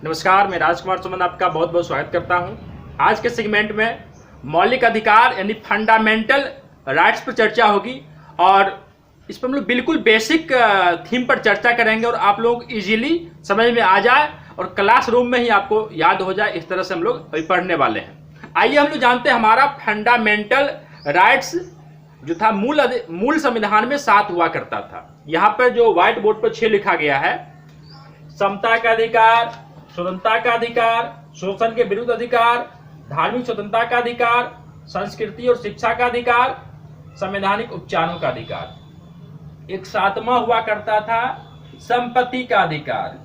नमस्कार, मैं राजकुमार सुमन आपका बहुत बहुत स्वागत करता हूं। आज के सेगमेंट में मौलिक अधिकार यानी फंडामेंटल राइट्स पर चर्चा होगी और इस पर हम लोग बिल्कुल बेसिक थीम पर चर्चा करेंगे और आप लोग इजीली समझ में आ जाए और क्लासरूम में ही आपको याद हो जाए, इस तरह से हम लोग अभी पढ़ने वाले हैं। आइए हम लोग जानते हैं हमारा फंडामेंटल राइट्स जो था मूल संविधान में 7 हुआ करता था। यहाँ पर जो व्हाइट बोर्ड पर 6 लिखा गया है: समता का अधिकार, स्वतंत्रता का अधिकार, शोषण के विरुद्ध अधिकार, धार्मिक स्वतंत्रता का अधिकार, संस्कृति और शिक्षा का अधिकार, संवैधानिक उपचारों का अधिकार। एक 7वां हुआ करता था संपत्ति का अधिकार।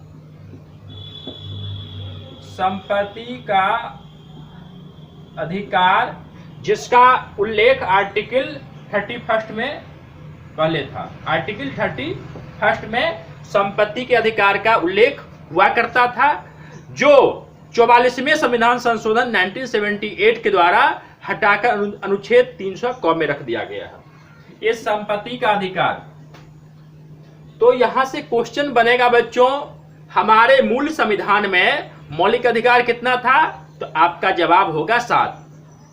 संपत्ति का अधिकार जिसका उल्लेख आर्टिकल 31 में पहले था। आर्टिकल 31 में संपत्ति के अधिकार का उल्लेख हुआ करता था, जो 44वें संविधान संशोधन 1978 के द्वारा हटाकर अनुच्छेद 300 क में रख दिया गया है। ये संपत्ति का अधिकार। तो यहां से क्वेश्चन बनेगा बच्चों, हमारे मूल संविधान में मौलिक अधिकार कितना था? तो आपका जवाब होगा 7।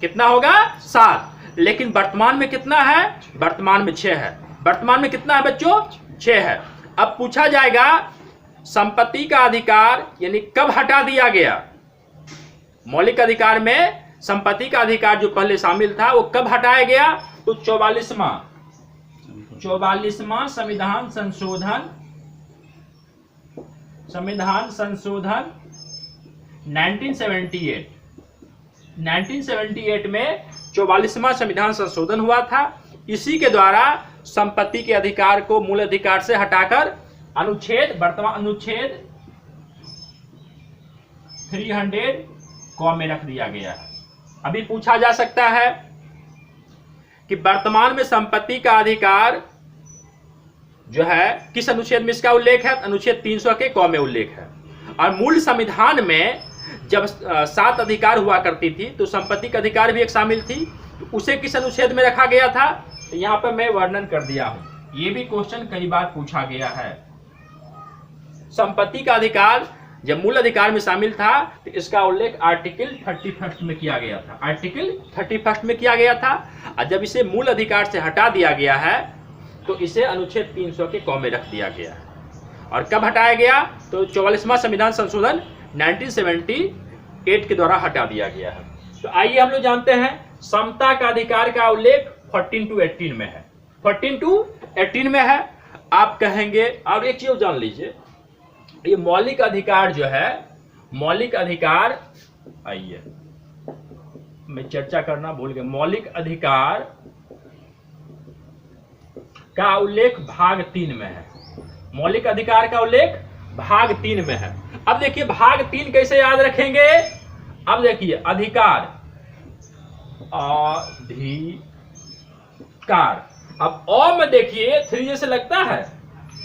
कितना होगा? 7। लेकिन वर्तमान में कितना है? वर्तमान में 6 है। वर्तमान में कितना है बच्चों? 6 है। अब पूछा जाएगा संपत्ति का अधिकार यानी कब हटा दिया गया? मौलिक अधिकार में संपत्ति का अधिकार जो पहले शामिल था वो कब हटाया गया? तो 44वां संविधान संशोधन 1978 में 44वां संविधान संशोधन हुआ था। इसी के द्वारा संपत्ति के अधिकार को मूल अधिकार से हटाकर वर्तमान अनुच्छेद 300 क में रख दिया गया है। अभी पूछा जा सकता है कि वर्तमान में संपत्ति का अधिकार जो है किस अनुच्छेद में इसका उल्लेख है? अनुच्छेद 300 के क में उल्लेख है। और मूल संविधान में जब 7 अधिकार हुआ करती थी तो संपत्ति का अधिकार भी एक शामिल थी, तो उसे किस अनुच्छेद में रखा गया था? तो यहाँ पर मैं वर्णन कर दिया हूं। ये भी क्वेश्चन कई बार पूछा गया है। संपत्ति का अधिकार जब मूल अधिकार में शामिल था तो इसका उल्लेख आर्टिकल 31 में किया गया था। आर्टिकल 31 में किया गया था। और जब इसे मूल अधिकार से हटा दिया गया है तो इसे अनुच्छेद 300 के क में रख दिया गया है। और कब हटाया गया? तो 44वां संविधान संशोधन 1978 के द्वारा हटा दिया गया है। तो आइए हम लोग जानते हैं समता का अधिकार का उल्लेख 14 to 18 में है। 14 to 18 में है। आप कहेंगे, और एक चीज जान लीजिए, ये मौलिक अधिकार जो है, मौलिक अधिकार, आइए मैं चर्चा करना भूल गया, मौलिक अधिकार का उल्लेख भाग 3 में है। मौलिक अधिकार का उल्लेख भाग 3 में है। अब देखिए भाग 3 कैसे याद रखेंगे? अब देखिए अधिकार, अधिकार। अब अ में देखिए 3 जैसे लगता है।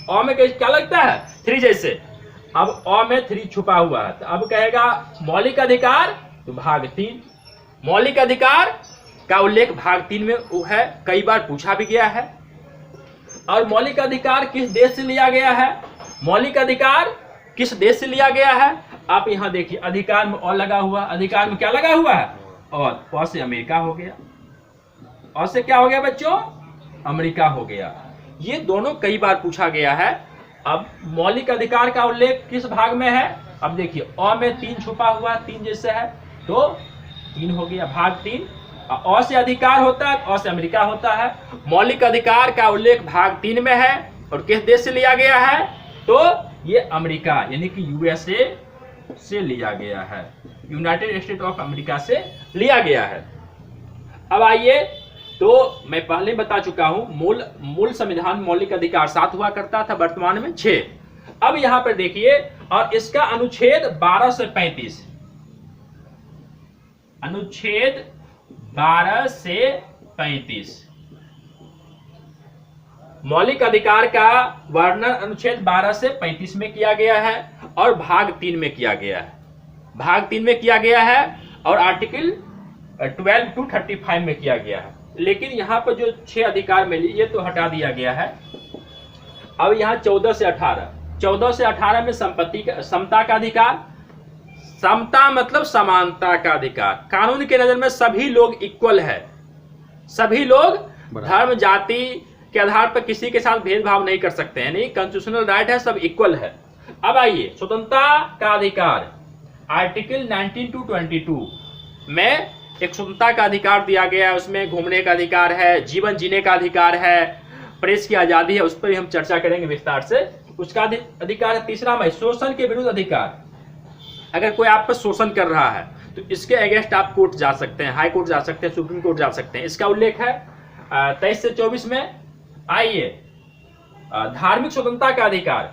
अ में क्या लगता है? 3 जैसे। अब अ में 3 छुपा हुआ है। तो अब कहेगा मौलिक अधिकार, तो भाग 3। मौलिक अधिकार का उल्लेख भाग 3 में है, कई बार पूछा भी गया है। और मौलिक अधिकार किस देश से लिया गया है? मौलिक अधिकार किस देश से लिया गया है? आप यहाँ देखिए अधिकार में अ लगा हुआ, अधिकार में क्या लगा हुआ है? और अ से अमेरिका हो गया। अ से क्या हो गया बच्चों? अमेरिका हो गया। ये दोनों कई बार पूछा गया है। अब मौलिक अधिकार का उल्लेख किस भाग में है? अब देखिए अ में 3 छुपा हुआ, 3 जैसे है, तो 3 हो गया, भाग 3। अ से अधिकार होता है, अ से अमेरिका होता है। मौलिक अधिकार का उल्लेख भाग 3 में है और किस देश से लिया गया है? तो ये अमेरिका यानी कि यूएसए से लिया गया है, यूनाइटेड स्टेट ऑफ अमेरिका से लिया गया है। अब आइए, तो मैं पहले बता चुका हूं मूल संविधान मौलिक अधिकार 7 हुआ करता था, वर्तमान में 6। अब यहां पर देखिए, और इसका अनुच्छेद 12 से 35, अनुच्छेद 12 से 35 मौलिक अधिकार का वर्णन अनुच्छेद 12 से 35 में किया गया है और भाग 3 में किया गया है। भाग 3 में किया गया है और आर्टिकल 12 to 35 में किया गया है। लेकिन यहाँ पर जो 6 अधिकार मिली ये तो हटा दिया गया है। अब यहाँ 14 से 18 में समता का अधिकार, समता मतलब समानता का अधिकार। कानून की नजर में सभी लोग इक्वल है, सभी लोग धर्म जाति के आधार पर किसी के साथ भेदभाव नहीं कर सकते हैं, नहीं, कॉन्स्टिट्यूशनल राइट है, सब इक्वल है। अब आइए स्वतंत्रता का अधिकार, आर्टिकल 19 to 22 में एक स्वतंत्रता का अधिकार दिया गया है। उसमें घूमने का अधिकार है, जीवन जीने का अधिकार है, प्रेस की आजादी है, उस पर भी हम चर्चा करेंगे विस्तार से। उसका अधिकार है तीसरा में शोषण के विरुद्ध अधिकार। अगर कोई आप पर शोषण कर रहा है तो इसके अगेंस्ट आप कोर्ट जा सकते हैं, हाई कोर्ट जा सकते हैं, सुप्रीम कोर्ट जा सकते हैं। इसका उल्लेख है 23 से 24 में। आइए धार्मिक स्वतंत्रता का अधिकार।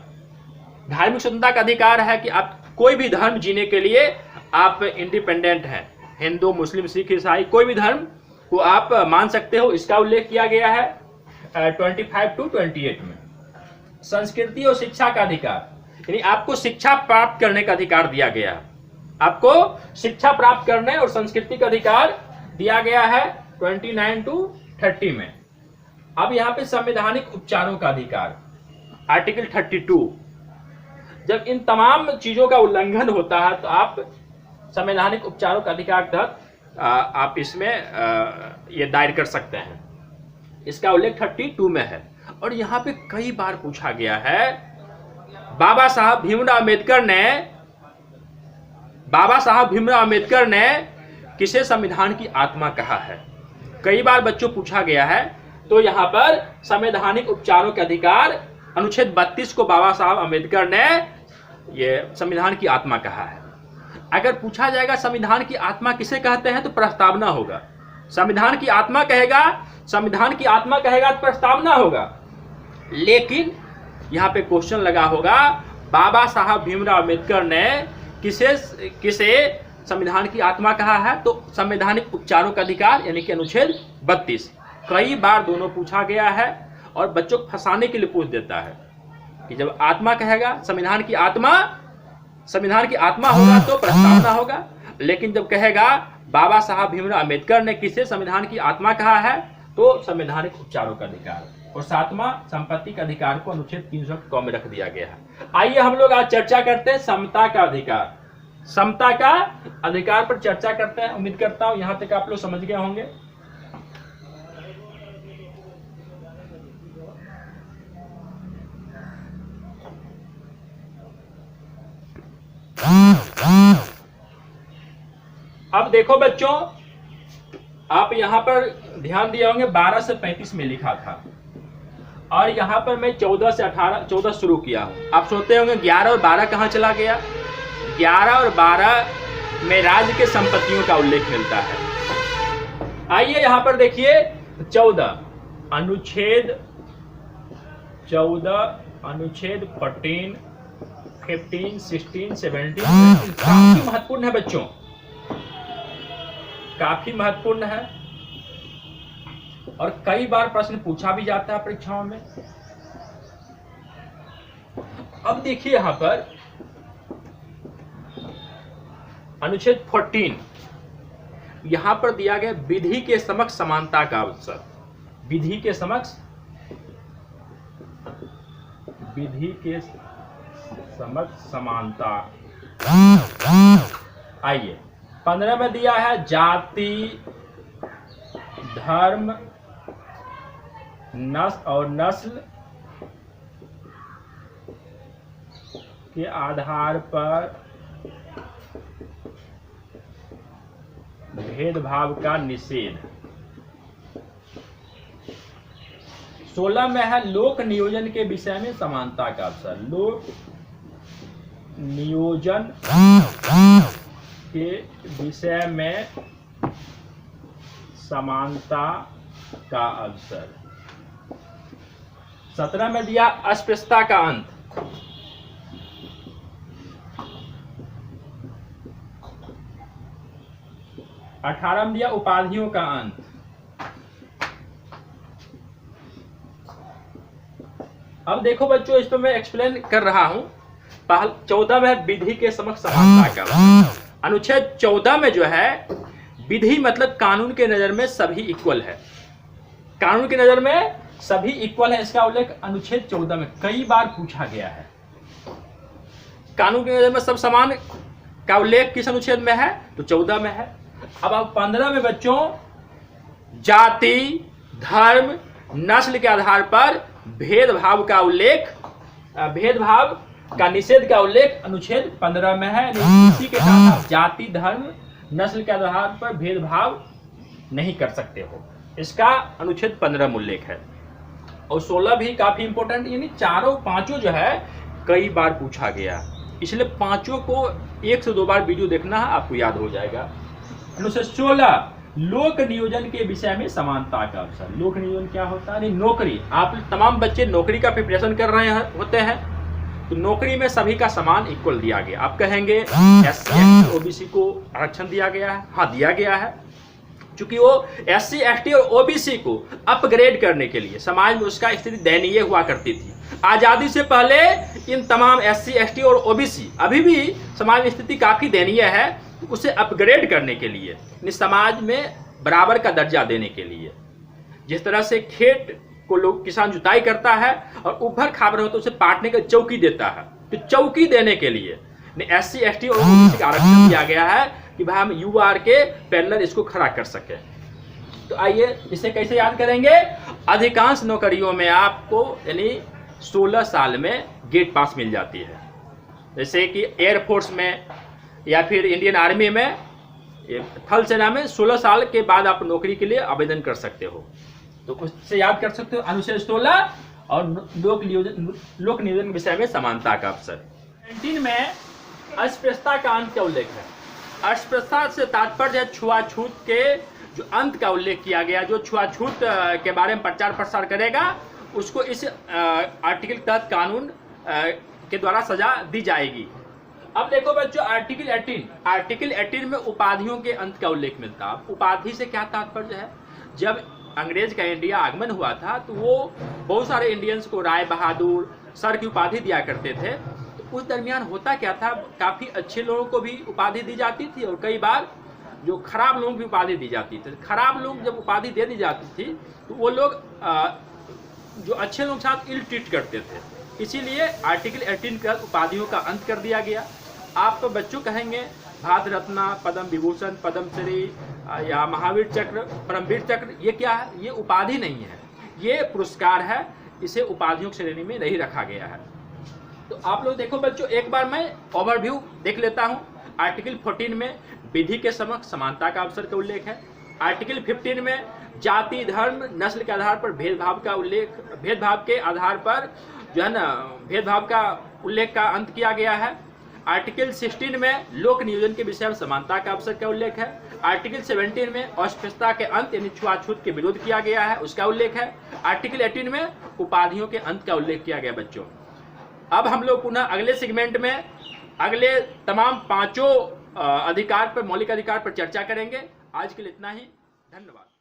धार्मिक स्वतंत्रता का अधिकार है कि आप कोई भी धर्म जीने के लिए आप इंडिपेंडेंट हैं, हिंदू मुस्लिम सिख ईसाई कोई भी धर्म को आप मान सकते हो। इसका उल्लेख किया गया है 25 to 28 में। संस्कृति और शिक्षा का अधिकार, यानी आपको शिक्षा प्राप्त करने का अधिकार दिया गया है, आपको शिक्षा प्राप्त करने और संस्कृति का अधिकार दिया गया है 29 to 30 में। अब यहाँ पे संवैधानिक उपचारों का अधिकार, आर्टिकल 32। जब इन तमाम चीजों का उल्लंघन होता है तो आप संवैधानिक उपचारों का अधिकार तहत आप इसमें ये दायर कर सकते हैं। इसका उल्लेख 32 में है। और यहाँ पे कई बार पूछा गया है, बाबा साहब भीमराव अम्बेडकर ने किसे संविधान की आत्मा कहा है? कई बार बच्चों पूछा गया है। तो यहाँ पर संवैधानिक उपचारों के अधिकार अनुच्छेद 32 को बाबा साहब अम्बेडकर ने ये संविधान की आत्मा कहा है। अगर पूछा जाएगा संविधान की आत्मा किसे कहते हैं तो प्रस्तावना होगा। संविधान की आत्मा कहेगा तो प्रस्तावना होगा। लेकिन यहाँ पे क्वेश्चन लगा होगा, बाबा साहब भीमराव अम्बेडकर ने किसे संविधान की आत्मा कहा है? तो संवैधानिक उपचारों का अधिकार यानी कि अनुच्छेद 32। कई बार दोनों पूछा गया है और बच्चों को फंसाने के लिए पूछ देता है कि जब आत्मा कहेगा संविधान की आत्मा होगा तो प्रस्तावना होगा। लेकिन जब कहेगा बाबा साहब भीमराव अम्बेडकर ने किसे संविधान की आत्मा कहा है तो संवैधानिक उपचारों का अधिकार। और सातवां संपत्ति का अधिकार को अनुच्छेद 300 में रख दिया गया है। आइए हम लोग आज चर्चा करते हैं समता का अधिकार। समता का अधिकार पर चर्चा करते हैं। उम्मीद करता हूं यहां तक आप लोग समझ गए होंगे। अब देखो बच्चों, आप यहां पर ध्यान दिए होंगे 12 से 35 में लिखा था और यहां पर मैं 14 शुरू किया हूं। आप सोचते होंगे 11 और 12 कहां चला गया? 11 और 12 में राज्य के संपत्तियों का उल्लेख मिलता है। आइए यहां पर देखिए 14 अनुच्छेद 14, 15, 16, 17 काफी महत्वपूर्ण है बच्चों, काफी महत्वपूर्ण है और कई बार प्रश्न पूछा भी जाता है परीक्षाओं में। अब देखिए यहां पर अनुच्छेद 14, यहां पर दिया गया विधि के समक्ष समानता का अवसर। विधि के समक्ष समानता। आइए 15 में दिया है जाति धर्म नस्ल के आधार पर भेदभाव का निषेध। 16 में है लोक नियोजन के विषय में समानता का अवसर। लोक नियोजन के विषय में समानता का अवसर। 17 में दिया अस्पृश्यता का अंत। 18 में दिया उपाधियों का अंत। अब देखो बच्चों, इस पर मैं एक्सप्लेन कर रहा हूं। 14 में विधि के समक्ष समानता का अवसर। अनुच्छेद 14 में जो है विधि मतलब कानून के नजर में सभी इक्वल है। कानून की नजर में सभी इक्वल है, इसका उल्लेख अनुच्छेद 14 में कई बार पूछा गया है। कानून की नजर में सब समान का उल्लेख किस अनुच्छेद में है? तो 14 में है। अब 15 में बच्चों जाति, धर्म, नस्ल के आधार पर भेदभाव का उल्लेख, भेदभाव का निषेध का उल्लेख अनुच्छेद 15 में है। इसी के साथ जाति, धर्म, नस्ल के आधार पर भेदभाव नहीं कर सकते हो, इसका अनुच्छेद 15 में उल्लेख है। और 16 भी काफी इंपॉर्टेंट, यानी चारों पांचों जो है कई बार पूछा गया, इसलिए पांचों को 1 से 2 बार वीडियो देखना है, आपको याद हो जाएगा। अनुच्छेद 16 लोक नियोजन के विषय में समानता का अवसर। लोक नियोजन क्या होता है? नौकरी, आप तमाम बच्चे नौकरी का प्रिपरेशन कर रहे होते हैं, तो नौकरी में सभी का समान इक्वल दिया गया। आप कहेंगे SC OBC को आरक्षण दिया गया है, हाँ दिया गया है, क्योंकि वो SC ST और OBC को अपग्रेड करने के लिए, समाज में उसका स्थिति दयनीय हुआ करती थी। आजादी से पहले इन तमाम SC ST और OBC, अभी भी समाज में स्थिति काफी दयनीय है, उसे अपग्रेड करने के लिए, समाज में बराबर का दर्जा देने के लिए, जिस तरह से खेत को लोग किसान जुताई करता है और ऊपर खाबर हो तो उसे पाटने का चौकी देता है, तो चौकी देने के लिए SC ST और OBC का आरक्षण दिया गया है कि भाई हम UR के पैरेलल इसको खड़ा कर सके। तो आइए इसे कैसे याद करेंगे? अधिकांश नौकरियों में आपको यानी 16 साल में गेट पास मिल जाती है, जैसे कि एयरफोर्स में या फिर इंडियन आर्मी में, थल सेना में 16 साल के बाद आप नौकरी के लिए आवेदन कर सकते हो। तो उससे याद कर सकते हो अनुच्छेद 16 और लोक नियोजन के विषय में समानता का अवसर। 19 में अस्पृश्यता का अंत का उल्लेख है। अस्पृश्यता से तात्पर्य है छुआछूत के जो अंत का उल्लेख किया गया। जो छुआछूत के बारे में प्रचार प्रसार करेगा उसको इस आर्टिकल के तहत कानून के द्वारा सजा दी जाएगी। अब देखो बच्चों आर्टिकल 18 में उपाधियों के अंत का उल्लेख मिलता है। उपाधि से क्या तात्पर्य है? जब अंग्रेज का इंडिया आगमन हुआ था तो वो बहुत सारे इंडियंस को राय बहादुर, सर की उपाधि दिया करते थे। तो उस दरमियान होता क्या था, काफी अच्छे लोगों को भी उपाधि दी जाती थी और कई बार जो खराब लोगों की उपाधि दी जाती थी। खराब लोग जब उपाधि दे दी जाती थी तो वो लोग जो अच्छे लोग साथ इल ट्रीट करते थे, इसीलिए आर्टिकल 18 के उपाधियों का अंत कर दिया गया। आप तो बच्चों कहेंगे भारत रत्न, पद्म विभूषण, पद्मश्री या महावीर चक्र, परमवीर चक्र, ये क्या है? ये उपाधि नहीं है, ये पुरस्कार है, इसे उपाधियों की श्रेणी में नहीं रखा गया है। तो आप लोग देखो बच्चों, एक बार मैं ओवरव्यू देख लेता हूँ। आर्टिकल 14 में विधि के समक्ष समानता का अवसर का उल्लेख है। आर्टिकल 15 में जाति, धर्म, नस्ल के आधार पर भेदभाव का उल्लेख, भेदभाव के आधार पर जो है ना भेदभाव का उल्लेख का अंत किया गया है। आर्टिकल 16 में लोक नियोजन के विषय में समानता का अवसर का उल्लेख है। आर्टिकल 17 में अस्पृश्यता के अंत यानी छुआछूत के विरोध किया गया है, उसका उल्लेख है। आर्टिकल 18 में उपाधियों के अंत का उल्लेख किया गया बच्चों। अब हम लोग पुनः अगले सेगमेंट में अगले तमाम पांचों अधिकार पर, मौलिक अधिकार पर चर्चा करेंगे। आज के लिए इतना ही, धन्यवाद।